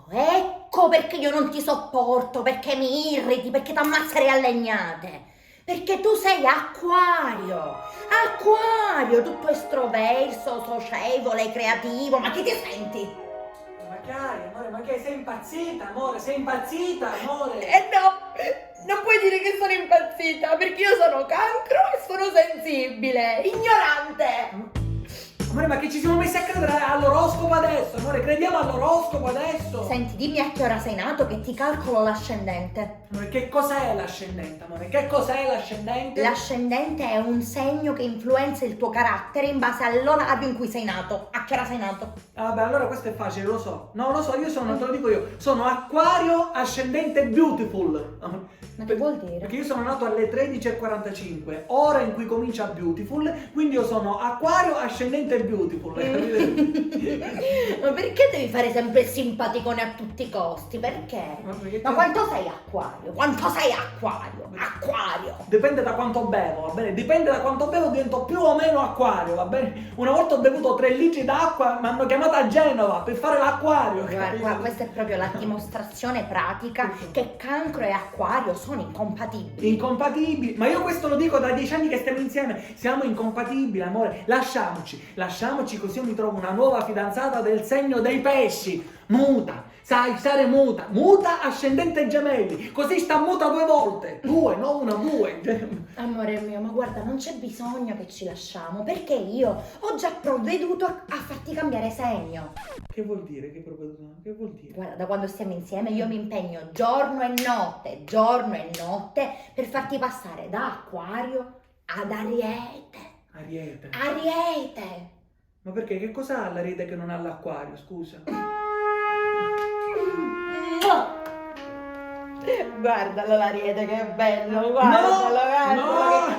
Ecco perché io non ti sopporto, perché mi irriti, perché ti ammazzerei a legnate. Perché tu sei acquario, tutto estroverso, socievole, creativo, ma chi ti senti? Magari, amore, ma che sei impazzita, amore? Sei impazzita, amore? No, non puoi dire che sono impazzita, perché io sono cancro e sono sensibile, ignorante. Amore, ma che ci siamo messi a credere all'oroscopo adesso, amore? Crediamo all'oroscopo adesso? Senti, dimmi a che ora sei nato che ti calcolo l'ascendente. Amore, che cos'è l'ascendente, amore? Che cos'è l'ascendente? L'ascendente è un segno che influenza il tuo carattere in base all'orario in cui sei nato. A che ora sei nato? Vabbè, allora questo è facile, lo so. No, lo so, io sono, te lo dico io, sono acquario ascendente beautiful. Ma che vuol dire? Perché io sono nato alle 13:45, ora in cui comincia Beautiful, quindi io sono acquario ascendente beautiful. Ma perché devi fare sempre il simpaticone a tutti i costi? Perché? Ma quanto sei acquario? Quanto sei acquario? Acquario! Dipende da quanto bevo, va bene? Dipende da quanto bevo divento più o meno acquario, va bene? Una volta ho bevuto 3 litri d'acqua, mi hanno chiamato a Genova per fare l'acquario. Guarda, questa è proprio la dimostrazione pratica che cancro e acquario sono incompatibili. Incompatibili? Ma io questo lo dico da 10 anni che stiamo insieme. Siamo incompatibili, amore. Lasciamoci così io mi trovo una nuova fidanzata del segno dei pesci. Muta, sai stare muta. Muta ascendente gemelli. Così sta muta 2 volte. 2, non una, 2. Amore mio, ma guarda, non c'è bisogno che ci lasciamo, perché io ho già provveduto a farti cambiare segno. Che vuol dire? Che vuol dire? Guarda, da quando stiamo insieme io mi impegno giorno e notte per farti passare da acquario ad ariete. Ariete. Ariete! Ma perché? Che cosa ha l'ariete che non ha l'acquario, scusa? Guardalo l'ariete, che bello, guardalo,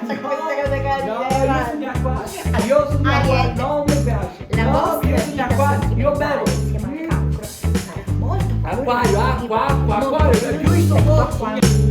c'è queste cose carine. Io sono acquario, non mi piace. La vostra io sono acquario, io bevo. insieme al cancro sarà molto Acquario, acqua, più io sto